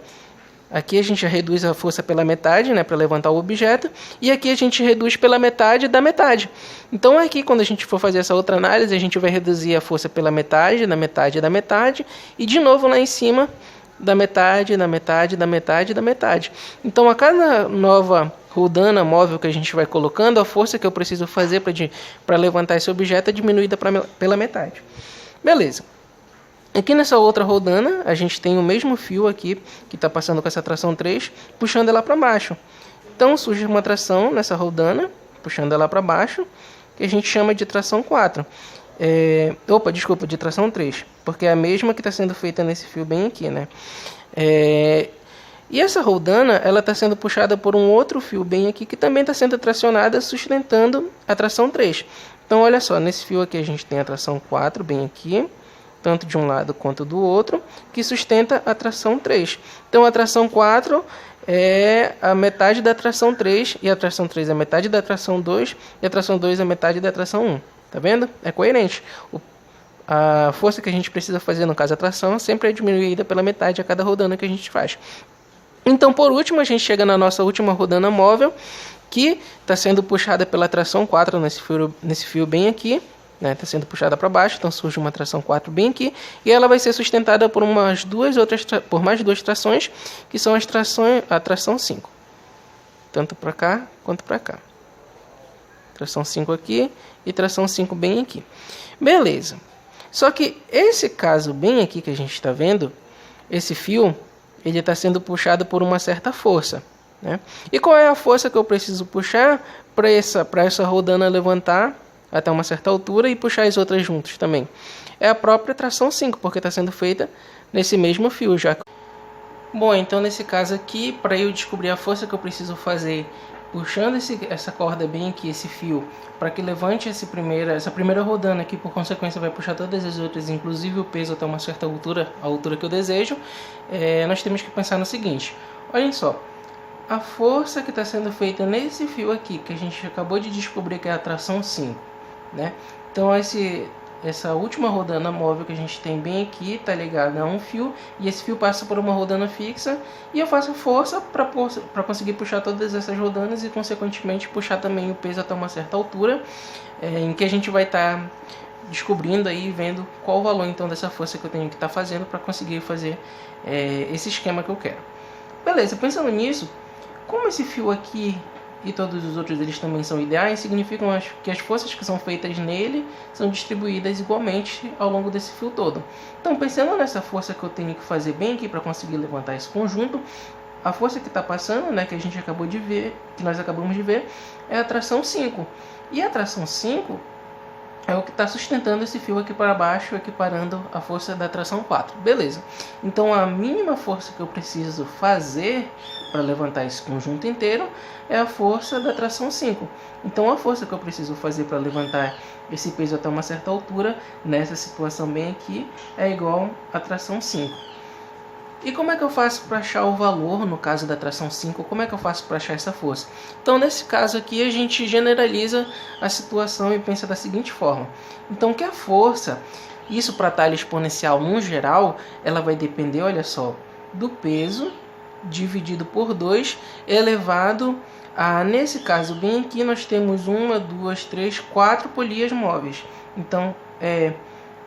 aqui a gente já reduz a força pela metade, né, para levantar o objeto, e aqui a gente reduz pela metade da metade. Então aqui, quando a gente for fazer essa outra análise, a gente vai reduzir a força pela metade, da metade da metade, e de novo lá em cima da metade, da metade, da metade, da metade. Então, a cada nova rodana móvel que a gente vai colocando, a força que eu preciso fazer para levantar esse objeto é diminuída pela metade. Beleza. Aqui nessa outra rodana, a gente tem o mesmo fio aqui, que está passando com essa tração 3, puxando ela para baixo. Então, surge uma tração nessa rodana, puxando ela para baixo, que a gente chama de tração 4. De tração 3, porque é a mesma que está sendo feita nesse fio bem aqui, né? E essa roldana, ela está sendo puxada por um outro fio bem aqui, que também está sendo tracionada, sustentando a tração 3. Então, olha só, nesse fio aqui a gente tem a tração 4 bem aqui, tanto de um lado quanto do outro, que sustenta a tração 3. Então, a tração 4 é a metade da tração 3, e a tração 3 é a metade da tração 2, e a tração 2 é a metade da tração 1. Tá vendo? É coerente. A força que a gente precisa fazer, no caso a tração, sempre é diminuída pela metade a cada rodana que a gente faz. Então, por último, a gente chega na nossa última rodana móvel, que está sendo puxada pela tração 4 nesse fio bem aqui, né? Está sendo puxada para baixo, então surge uma tração 4 bem aqui, e ela vai ser sustentada por mais duas trações, que são a tração 5, tanto para cá quanto para cá. Tração 5 aqui e tração 5 bem aqui. Beleza. Só que esse caso bem aqui que a gente está vendo, esse fio, ele está sendo puxado por uma certa força, né? E qual é a força que eu preciso puxar para essa rodana levantar até uma certa altura e puxar as outras juntas também? É a própria tração 5, porque está sendo feita nesse mesmo fio já. Bom, então nesse caso aqui, para eu descobrir a força que eu preciso fazer puxando essa corda bem aqui, esse fio, para que levante essa primeira rodana aqui, por consequência vai puxar todas as outras, inclusive o peso até uma certa altura, a altura que eu desejo, nós temos que pensar no seguinte: olhem só, a força que está sendo feita nesse fio aqui, que a gente acabou de descobrir que é a tração 5, né? Então essa última rodana móvel que a gente tem bem aqui está ligada a um fio, e esse fio passa por uma rodana fixa, e eu faço força para conseguir puxar todas essas rodanas e consequentemente puxar também o peso até uma certa altura, em que a gente vai estar descobrindo aí, vendo qual o valor então dessa força que eu tenho que estar fazendo para conseguir fazer esse esquema que eu quero. Beleza, pensando nisso, como esse fio aqui e todos os outros eles também são ideais, significam que as forças que são feitas nele são distribuídas igualmente ao longo desse fio todo. Então, pensando nessa força que eu tenho que fazer bem aqui para conseguir levantar esse conjunto, a força que está passando, né, que nós acabamos de ver, é a tração 5. E a tração 5 é o que está sustentando esse fio aqui para baixo, equiparando a força da tração 4. Beleza. Então, a mínima força que eu preciso fazer para levantar esse conjunto inteiro é a força da tração 5. Então, a força que eu preciso fazer para levantar esse peso até uma certa altura, nessa situação bem aqui, é igual à tração 5. E como é que eu faço para achar o valor, no caso da tração 5, como é que eu faço para achar essa força? Então, nesse caso aqui, a gente generaliza a situação e pensa da seguinte forma. Então, que a força, isso para talha exponencial no geral, ela vai depender, olha só, do peso dividido por 2 elevado a, nesse caso bem aqui, nós temos 1, 2, 3, 4 polias móveis. Então,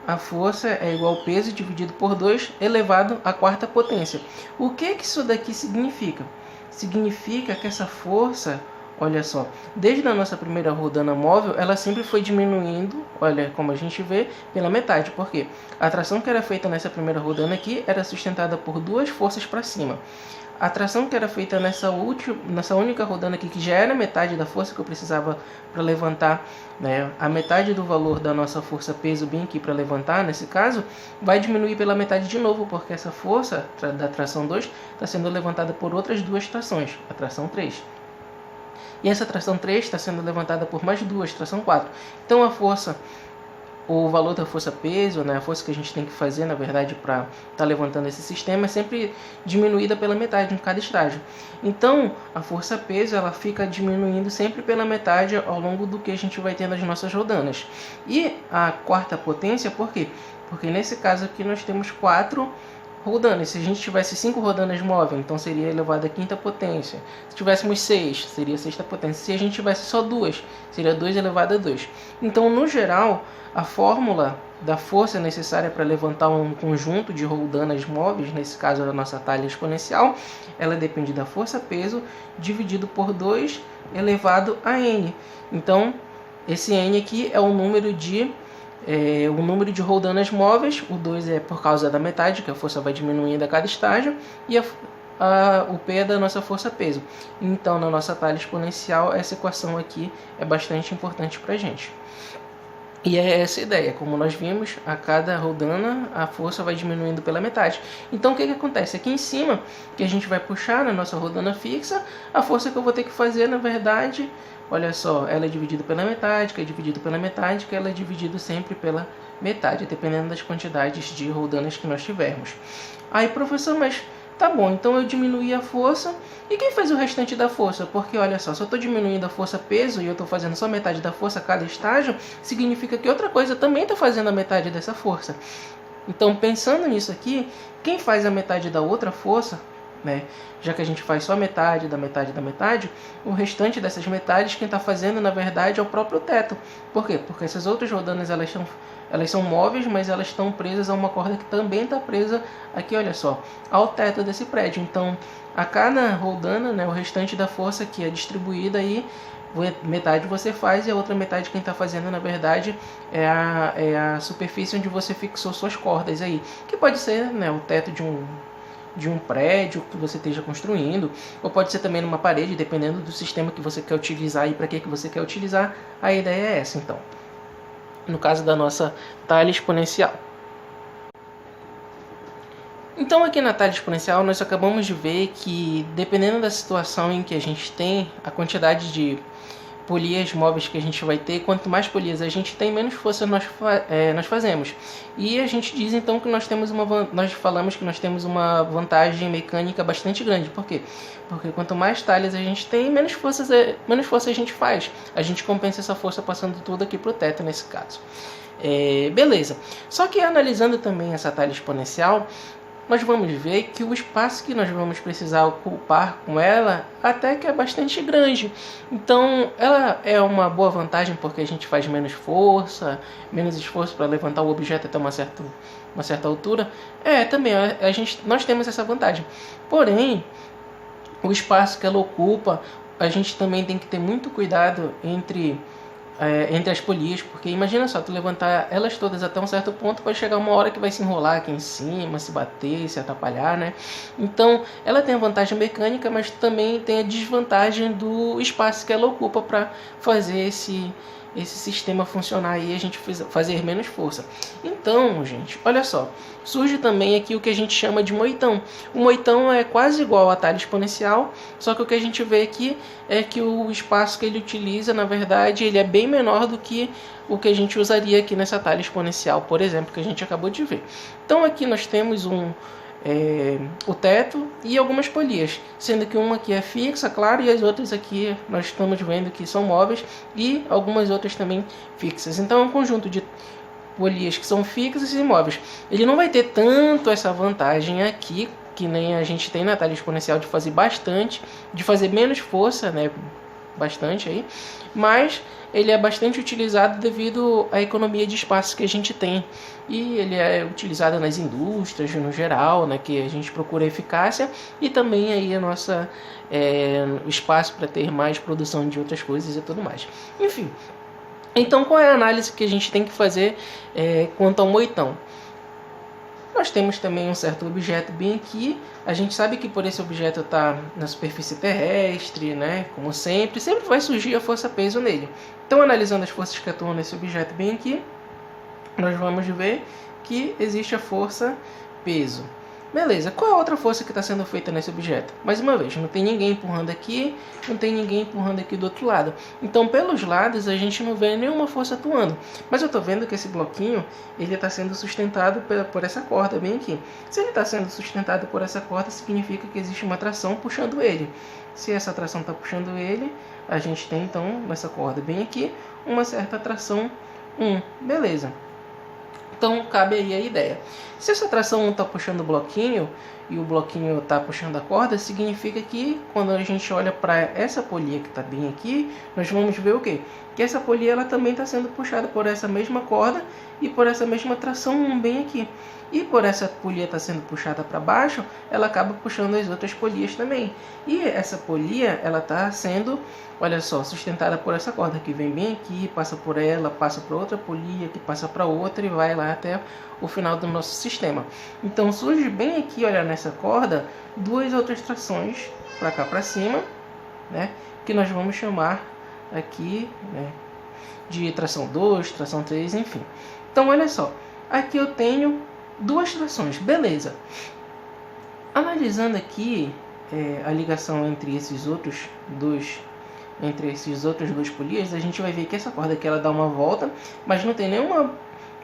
a força é igual ao peso dividido por 2 elevado à quarta potência. O que isso daqui significa? Significa que essa força, olha só, desde a nossa primeira rodana móvel, ela sempre foi diminuindo, olha como a gente vê, pela metade. Por quê? A tração que era feita nessa primeira rodana aqui era sustentada por duas forças para cima. A tração que era feita nessa única rodana aqui, que já era metade da força que eu precisava para levantar, né, a metade do valor da nossa força peso bem aqui para levantar, nesse caso, vai diminuir pela metade de novo, porque essa força da tração 2 está sendo levantada por outras duas trações, a tração 3. E essa tração 3 está sendo levantada por mais duas, tração 4. Então a força, o valor da força peso, né, a força que a gente tem que fazer, na verdade, para estar levantando esse sistema, é sempre diminuída pela metade em cada estágio. Então, a força peso, ela fica diminuindo sempre pela metade ao longo do que a gente vai tendo as nossas rodanas. E a quarta potência, por quê? Porque nesse caso aqui nós temos 4 rodanas. Se a gente tivesse 5 rodanas móveis, então seria elevado à quinta potência. Se tivéssemos 6, seria a sexta potência. Se a gente tivesse só 2, seria 2 elevado a 2. Então, no geral, a fórmula da força necessária para levantar um conjunto de rodanas móveis, nesse caso da nossa talha exponencial, ela depende da força-peso dividido por 2 elevado a n. Então, esse n aqui é o número de rodanas móveis. O 2 é por causa da metade, que a força vai diminuindo a cada estágio, e o P é da nossa força-peso. Então, na nossa talha exponencial, essa equação aqui é bastante importante para a gente. E é essa a ideia, como nós vimos, a cada rodana a força vai diminuindo pela metade. Então o que acontece? Aqui em cima, que a gente vai puxar na nossa rodana fixa, a força que eu vou ter que fazer, na verdade, olha só, ela é dividida pela metade, que é dividido pela metade, que ela é dividido sempre pela metade, dependendo das quantidades de rodanas que nós tivermos. Aí, professor, mas tá bom, então eu diminuí a força, e quem faz o restante da força? Porque olha só, se eu estou diminuindo a força peso e eu estou fazendo só metade da força a cada estágio, significa que outra coisa também está fazendo a metade dessa força. Então, pensando nisso aqui, quem faz a metade da outra força, né? Já que a gente faz só metade da metade da metade, o restante dessas metades quem está fazendo na verdade é o próprio teto. Por quê? Porque essas outras rodanas elas são móveis, mas elas estão presas a uma corda que também está presa aqui, olha só, ao teto desse prédio. Então a cada rodana, né, o restante da força que é distribuída aí, metade você faz e a outra metade quem está fazendo na verdade é a superfície onde você fixou suas cordas aí, que pode ser, né, o teto de um prédio que você esteja construindo, ou pode ser também numa parede, dependendo do sistema que você quer utilizar e para que você quer utilizar. A ideia é essa, então, no caso da nossa talha exponencial. Então aqui na talha exponencial nós acabamos de ver que, dependendo da situação em que a gente tem, a quantidade de polias móveis que a gente vai ter, quanto mais polias a gente tem, menos força nós fazemos. E a gente diz então que nós falamos que nós temos uma vantagem mecânica bastante grande. Por quê? Porque quanto mais talhas a gente tem, menos força a gente faz. A gente compensa essa força passando tudo aqui para o teto nesse caso. Beleza. Só que analisando também essa talha exponencial, nós vamos ver que o espaço que nós vamos precisar ocupar com ela até que é bastante grande. Então ela é uma boa vantagem porque a gente faz menos força, menos esforço para levantar o objeto até uma certa altura. Também nós temos essa vantagem. Porém, o espaço que ela ocupa, a gente também tem que ter muito cuidado entre as polias, porque imagina só, tu levantar elas todas até um certo ponto, vai chegar uma hora que vai se enrolar aqui em cima, se bater, se atrapalhar, né? Então, ela tem a vantagem mecânica, mas também tem a desvantagem do espaço que ela ocupa para fazer esse sistema funcionar e a gente fazer menos força. Então, gente, olha só, surge também aqui o que a gente chama de moitão. O moitão é quase igual à talha exponencial, só que o que a gente vê aqui é que o espaço que ele utiliza, na verdade, ele é bem menor do que o que a gente usaria aqui nessa talha exponencial, por exemplo, que a gente acabou de ver. Então aqui nós temos o teto e algumas polias, sendo que uma aqui é fixa, claro, e as outras aqui nós estamos vendo que são móveis e algumas outras também fixas. Então é um conjunto de polias que são fixas e móveis. Ele não vai ter tanto essa vantagem aqui, que nem a gente tem na talha exponencial, de fazer bastante, de fazer menos força, né? Bastante aí, mas ele é bastante utilizado devido à economia de espaço que a gente tem, e ele é utilizado nas indústrias no geral, né, que a gente procura eficácia, e também aí o espaço para ter mais produção de outras coisas e tudo mais. Enfim, então qual é a análise que a gente tem que fazer quanto ao moitão? Nós temos também um certo objeto bem aqui. A gente sabe que por esse objeto estar na superfície terrestre, né? Como sempre vai surgir a força-peso nele. Então, analisando as forças que atuam nesse objeto bem aqui, nós vamos ver que existe a força-peso. Beleza, qual é a outra força que está sendo feita nesse objeto? Mais uma vez, não tem ninguém empurrando aqui, não tem ninguém empurrando aqui do outro lado. Então, pelos lados, a gente não vê nenhuma força atuando. Mas eu estou vendo que esse bloquinho ele está sendo sustentado por essa corda bem aqui. Se ele está sendo sustentado por essa corda, significa que existe uma tração puxando ele. Se essa tração está puxando ele, a gente tem então, nessa corda bem aqui, uma certa tração 1. Beleza. Então cabe aí a ideia. Se essa tração 1 está puxando o bloquinho e o bloquinho está puxando a corda, significa que quando a gente olha para essa polia que está bem aqui, nós vamos ver o quê? Que essa polia ela também está sendo puxada por essa mesma corda e por essa mesma tração 1 bem aqui. E por essa polia estar sendo puxada para baixo, ela acaba puxando as outras polias também. E essa polia ela está sendo, olha só, sustentada por essa corda que vem bem aqui, passa por ela, passa para outra polia, que passa para outra e vai lá até o final do nosso sistema. Então surge bem aqui, olha, nessa corda, duas outras trações para cá para cima, né? Que nós vamos chamar aqui, né? de tração 2, tração 3, enfim. Então olha só, aqui eu tenho duas trações, beleza. Analisando aqui a ligação entre esses outros dois polias, a gente vai ver que essa corda aqui ela dá uma volta, mas não tem nenhuma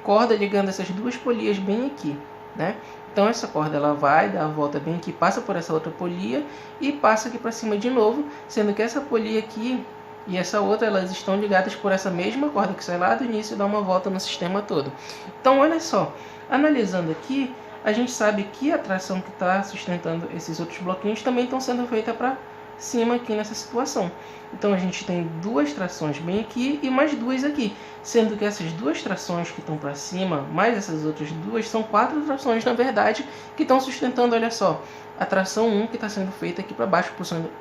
corda ligando essas duas polias bem aqui, né? Então essa corda ela vai dar a volta bem aqui, passa por essa outra polia e passa aqui para cima de novo, sendo que essa polia aqui e essa outra elas estão ligadas por essa mesma corda que sai lá do início e dá uma volta no sistema todo. Então olha só, analisando aqui, a gente sabe que a tração que está sustentando esses outros bloquinhos também estão sendo feitas para cima aqui nessa situação. Então a gente tem duas trações bem aqui e mais duas aqui, sendo que essas duas trações que estão para cima, mais essas outras duas, são quatro trações na verdade que estão sustentando, olha só, a tração 1 que está sendo feita aqui para baixo,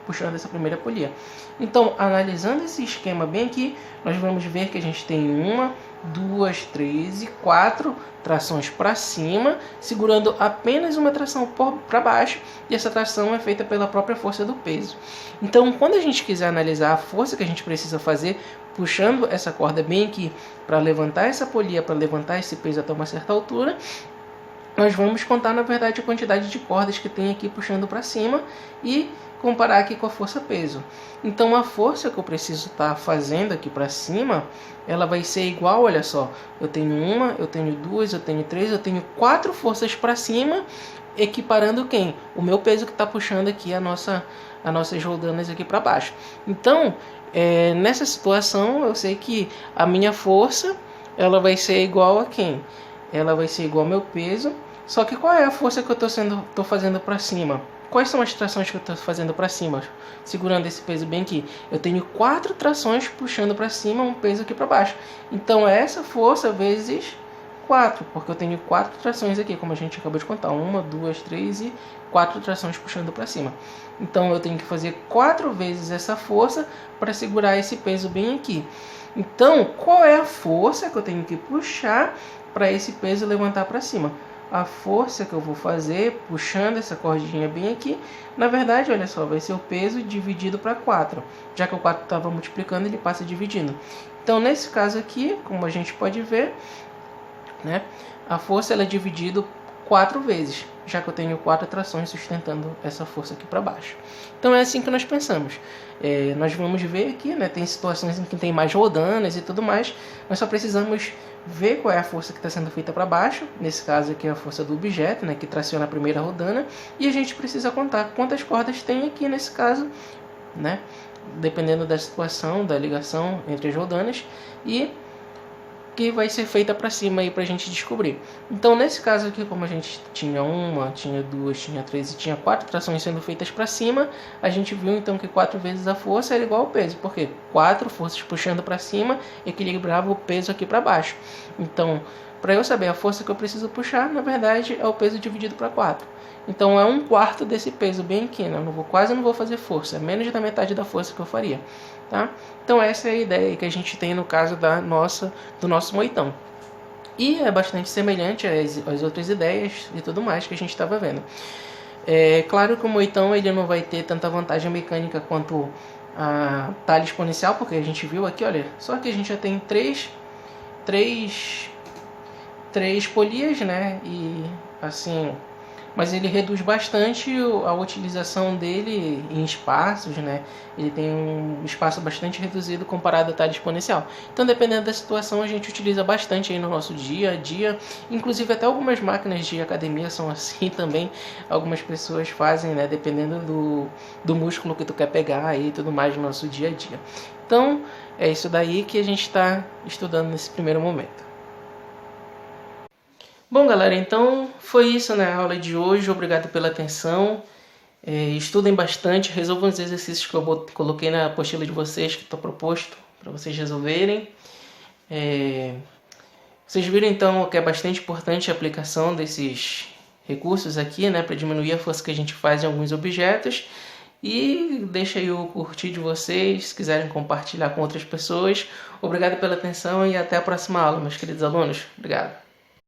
puxando essa primeira polia. Então, analisando esse esquema bem aqui, nós vamos ver que a gente tem 1, 2, 3 e 4 trações para cima, segurando apenas uma tração para baixo, e essa tração é feita pela própria força do peso. Então, quando a gente quiser analisar a força que a gente precisa fazer, puxando essa corda bem aqui, para levantar essa polia, para levantar esse peso até uma certa altura, nós vamos contar, na verdade, a quantidade de cordas que tem aqui puxando para cima e comparar aqui com a força-peso. Então, a força que eu preciso estar fazendo aqui para cima, ela vai ser igual, olha só, eu tenho 1, eu tenho 2, eu tenho 3, eu tenho 4 forças para cima, equiparando quem? O meu peso que está puxando aqui as nossas roldanas aqui para baixo. Então, nessa situação, eu sei que a minha força, ela vai ser igual a quem? Ela vai ser igual ao meu peso, só que qual é a força que eu estou fazendo para cima? Quais são as trações que eu estou fazendo para cima, segurando esse peso bem aqui? Eu tenho 4 trações puxando para cima, um peso aqui para baixo. Então essa força vezes 4, porque eu tenho 4 trações aqui, como a gente acabou de contar. 1, 2, 3 e 4 trações puxando para cima. Então eu tenho que fazer 4 vezes essa força para segurar esse peso bem aqui. Então, qual é a força que eu tenho que puxar para esse peso levantar para cima? A força que eu vou fazer puxando essa cordinha bem aqui, na verdade, olha só, vai ser o peso dividido para 4. Já que o 4 estava multiplicando, ele passa dividindo. Então, nesse caso aqui, como a gente pode ver, né, a força ela é dividida 4 vezes, já que eu tenho 4 trações sustentando essa força aqui para baixo. Então é assim que nós pensamos. Nós vamos ver aqui, né, tem situações em que tem mais rodanas e tudo mais, nós só precisamos ver qual é a força que está sendo feita para baixo, nesse caso aqui é a força do objeto, né, que traciona a primeira rodana, e a gente precisa contar quantas cordas tem aqui nesse caso, né, dependendo da situação, da ligação entre as rodanas, e que vai ser feita para cima aí para a gente descobrir. Então nesse caso aqui, como a gente tinha 1, tinha 2, tinha 3 e tinha 4 trações sendo feitas para cima, a gente viu então que 4 vezes a força era igual ao peso, porque 4 forças puxando para cima equilibrava o peso aqui para baixo. Então, para eu saber a força que eu preciso puxar, na verdade é o peso dividido para 4. Então é 1/4 desse peso bem aqui, né? Quase não vou fazer força, é menos da metade da força que eu faria. Tá? Então essa é a ideia que a gente tem no caso do nosso moitão. E é bastante semelhante às outras ideias e tudo mais que a gente estava vendo. É claro que o moitão ele não vai ter tanta vantagem mecânica quanto a talha exponencial, porque a gente viu aqui, olha, só que a gente já tem três polias, né? E assim, mas ele reduz bastante a utilização dele em espaços, né? Ele tem um espaço bastante reduzido comparado à talha exponencial. Então, dependendo da situação, a gente utiliza bastante aí no nosso dia a dia. Inclusive, até algumas máquinas de academia são assim também. Algumas pessoas fazem, né? Dependendo do músculo que tu quer pegar aí e tudo mais no nosso dia a dia. Então, é isso daí que a gente está estudando nesse primeiro momento. Bom, galera, então foi isso na aula de hoje. Obrigado pela atenção. Estudem bastante, resolvam os exercícios que eu coloquei na apostila de vocês, que está proposto para vocês resolverem. Vocês viram então que é bastante importante a aplicação desses recursos aqui, né, para diminuir a força que a gente faz em alguns objetos. E deixa aí o curtir de vocês, se quiserem compartilhar com outras pessoas. Obrigado pela atenção e até a próxima aula, meus queridos alunos. Obrigado.